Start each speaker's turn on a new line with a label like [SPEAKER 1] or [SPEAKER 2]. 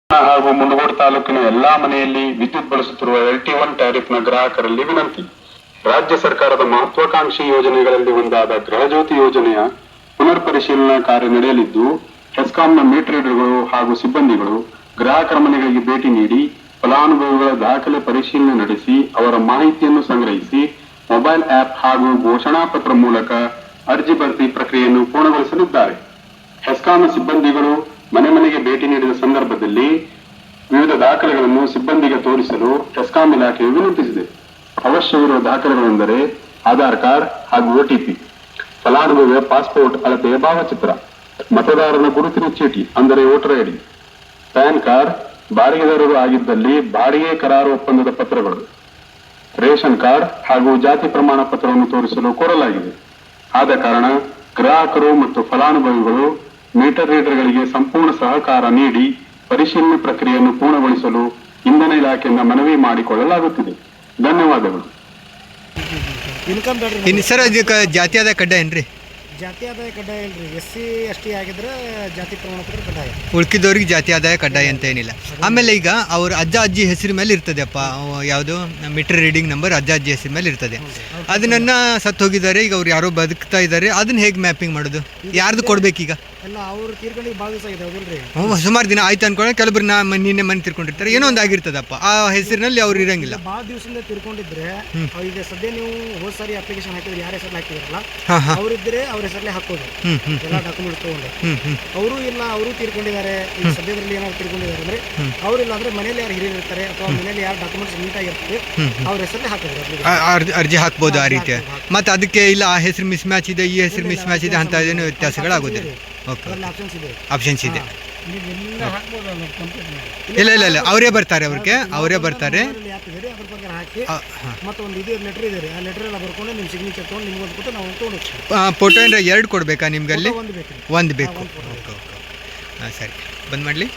[SPEAKER 1] ಹಾಗೂ ಮುಂಡಗೋಡು ತಾಲೂಕಿನ ಎಲ್ಲಾ ಮನೆಯಲ್ಲಿ ವಿದ್ಯುತ್ ಬಳಸುತ್ತಿರುವ LT1 ಟ್ಯಾರಿಫ್ನ ಗ್ರಾಹಕರಲ್ಲಿ ವಿನಂತಿ. ರಾಜ್ಯ ಸರ್ಕಾರದ ಮಹತ್ವಾಕಾಂಕ್ಷಿ ಯೋಜನೆಗಳಲ್ಲಿ ಒಂದಾದ ಗೃಹಜ್ಯೋತಿ ಯೋಜನೆಯ ಪುನರ್ ಪರಿಶೀಲನಾ ಕಾರ್ಯ ನಡೆಯಲಿದ್ದು, ಹೆಸ್ಕಾಂನ ಮೀಟರ್ ರೀಡರ್ಗಳು ಹಾಗೂ ಸಿಬ್ಬಂದಿಗಳು ಗ್ರಾಹಕರ ಮನೆಗಳಿಗೆ ಭೇಟಿ ನೀಡಿ ಫಲಾನುಭವಿಗಳ ದಾಖಲೆ ಪರಿಶೀಲನೆ ನಡೆಸಿ ಅವರ ಮಾಹಿತಿಯನ್ನು ಸಂಗ್ರಹಿಸಿ ಮೊಬೈಲ್ ಆಪ್ ಹಾಗೂ ಘೋಷಣಾ ಪತ್ರ ಮೂಲಕ ಅರ್ಜಿ ಭರ್ತಿ ಪ್ರಕ್ರಿಯೆಯನ್ನು ಪೂರ್ಣಗೊಳಿಸಲಿದ್ದಾರೆ. ಹೆಸ್ಕಾಂನ ಸಿಬ್ಬಂದಿಗಳು ಮನೆ ಮನೆಗೆ ಭೇಟಿ ನೀಡಿದ ಸಂದರ್ಭದಲ್ಲಿ ವಿವಿಧ ದಾಖಲೆಗಳನ್ನು ಸಿಬ್ಬಂದಿಗೆ ತೋರಿಸಲು ಹೆಸ್ಕಾಂ ಇಲಾಖೆಯು ವಿನಂತಿಸಿದೆ. ಅವಶ್ಯವಿರುವ ದಾಖಲೆಗಳೆಂದರೆ ಆಧಾರ್ ಕಾರ್ಡ್ ಹಾಗೂ OTP, ಫಲಾನುಭವಿಯ ಪಾಸ್ಪೋರ್ಟ್ ಅಳತೆಯ ಭಾವಚಿತ್ರ, ಮತದಾರನ ಗುರುತಿನ ಚೀಟಿ ಅಂದರೆ ವೋಟರ್ ID, ಪ್ಯಾನ್ ಕಾರ್ಡ್, ಬಾಡಿಗೆದಾರರು ಆಗಿದ್ದಲ್ಲಿ ಬಾಡಿಗೆ ಕರಾರು ಒಪ್ಪಂದದ ಪತ್ರಗಳು, ರೇಷನ್ ಕಾರ್ಡ್ ಹಾಗೂ ಜಾತಿ ಪ್ರಮಾಣ ಪತ್ರವನ್ನು ತೋರಿಸಲು ಕೋರಲಾಗಿದೆ. ಆದ ಕಾರಣ ಗ್ರಾಹಕರು ಮತ್ತು ಫಲಾನುಭವಿಗಳು ಮೀಟರ್ ರೀಡರ್ಗಳಿಗೆ ಸಂಪೂರ್ಣ ಸಹಕಾರ ನೀಡಿ ಪರಿಶೀಲನೆ ಪ್ರಕ್ರಿಯೆಯನ್ನು ಪೂರ್ಣಗೊಳಿಸಲು ಇಂಧನ ಇಲಾಖೆಯಿಂದ ಮನವಿ ಮಾಡಿಕೊಳ್ಳಲಾಗುತ್ತಿದೆ. ಧನ್ಯವಾದಗಳು.
[SPEAKER 2] ಸರ್ ಇದಕ್ಕೆ ಜಾತಿ ಆದಾಯ ಕಡ್ಡಾಯ ಏನ್ರಿ?
[SPEAKER 3] ಜಾತಿ ಆದಾಯ ಕಡ್ಡಾಯ ಇಲ್ರಿ. SC ST ಆಗಿದ್ರೆ ಜಾತಿ ಪ್ರಮಾಣ ಪತ್ರ ಕಡ್ಡಾಯ.
[SPEAKER 2] ಉಳ್ಕಿದವ್ರಿಗೆ ಜಾತಿ ಆದಾಯ ಕಡ್ಡಾಯ ಅಂತ ಏನಿಲ್ಲ. ಆಮೇಲೆ ಈಗ ಅವ್ರ ಅಜ್ಜ ಅಜ್ಜಿ ಹೆಸರು ಮೇಲೆ ಇರ್ತದೆ ಅಪ್ಪ, ಯಾವುದು ಮೀಟರ್ ರೀಡಿಂಗ್ ನಂಬರ್ ಅಜ್ಜ ಅಜ್ಜಿ ಹೆಸರು ಮೇಲೆ ಇರ್ತದೆ. ಅದನ್ನ ಸತ್ತು ಹೋಗಿದ್ದಾರೆ, ಈಗ ಅವ್ರು ಯಾರೋ ಬದುಕ್ತಾ ಇದ್ದಾರೆ, ಅದನ್ನ ಹೇಗೆ ಮ್ಯಾಪಿಂಗ್ ಮಾಡೋದು? ಯಾರ್ದು ಕೊಡ್ಬೇಕೀಗ?
[SPEAKER 3] ಎಲ್ಲ ಅವ್ರು ತೀರ್ಕೊಂಡಿಗೆ ಭಾಳ ದಿವಸ ಆಗಿದೆ ಹೌದಿಲ್ರಿ?
[SPEAKER 2] ಸುಮಾರು ದಿನ ಆಯ್ತು ಅನ್ಕೊಂಡ್ರೆ ಕೆಲವೊಬ್ರು ನಿನ್ನೆ ಮನೆ ತಿರ್ಕೊಂಡಿರ್ತಾರೆ, ಏನೋ ಒಂದು ಆಗಿರ್ತದಪ್ಪ, ಆ ಹೆಸರಿನಲ್ಲಿ ಅವ್ರು ಇರಂಗಿಲ್ಲ.
[SPEAKER 3] ಭಾಳ ದಿವಸದಿಂದ ತಿರ್ಕೊಂಡಿದ್ರೆ ಈಗ ಸದ್ಯ ನೀವು ಹೋದ್ ಸಾರಿ ಅಪ್ಲಿಕೇಶನ್ ಹಾಕಿದ್ರೆ ಯಾರ ಹೆಸರಲ್ಲಿ ಹಾಕಿದ್ರಲ್ಲ ಅವರಿದ್ರೆ ಅವ್ರ ಹೆಸರಲ್ಲೇ ಹಾಕೋದು ಎಲ್ಲ ಡಾಕ್ಯುಮೆಂಟ್ಸ್ ತಗೊಂಡು. ಅವರು ಇಲ್ಲ, ಅವರು ತೀರ್ಕೊಂಡಿದ್ದಾರೆ, ಈಗ ಸದ್ಯದಲ್ಲಿ ಏನಾದ್ರು ತೀರ್ಕೊಂಡಿದ್ದಾರೆ ಅಂದ್ರೆ ಅವ್ರಿಲ್ಲ ಅಂದ್ರೆ ಮನೇಲಿ ಯಾರು ಹಿರಿಯರು ಇರ್ತಾರೆ ಅಥವಾ ಮನೇಲಿ ಯಾರು ಡಾಕ್ಯುಮೆಂಟ್ಸ್ ನೀಟಾಗಿರ್ತದೆ ಅವ್ರ ಹೆಸರಲ್ಲೇ ಹಾಕೋದು,
[SPEAKER 2] ಅರ್ಜಿ ಹಾಕ್ಬೋದು ಆ ರೀತಿ. ಮತ್ತೆ ಅದಕ್ಕೆ ಇಲ್ಲ ಆ ಹೆಸರು ಮಿಸ್ ಮ್ಯಾಚ್ ಇದೆ, ಈ ಹೆಸರು ಮಿಸ್ ಮ್ಯಾಚ್ ಇದೆ ಅಂತ ಏನು ವ್ಯತ್ಯಾಸಗಳಾಗೋದಿಲ್ಲ. ಓಕೆ, ಆಪ್ಷನ್ಸ್ ಇದೆ. ಇಲ್ಲ ಇಲ್ಲ ಇಲ್ಲ ಅವರೇ ಬರ್ತಾರೆ, ಅವರೇ ಬರ್ತಾರೆ.
[SPEAKER 3] ಮತ್ತೆ ಒಂದು ಇದು ಲೆಟರ್ ಇದೆ ರೀ, ಆ ಲೆಟರ್ ಎಲ್ಲ ಬರ್ಕೊಂಡು ನಿಮ್ಮ ಸಿಗ್ನೇಚರ್ ತೊಗೊಂಡು ನಿಮ್ಗೆ ಕೊಟ್ಟು ನಾವು ತೊಗೊಂಡು
[SPEAKER 2] ಫೋಟೋ ಏನಾರ 2 ಕೊಡಬೇಕಾ ನಿಮ್ಗೆ? ಅಲ್ಲಿ
[SPEAKER 3] ಒಂದು ಬೇಕು.
[SPEAKER 2] ಒಂದು ಬೇಕು. ಓಕೆ ಓಕೆ, ಸರಿ ಬಂದ್ ಮಾಡಲಿ.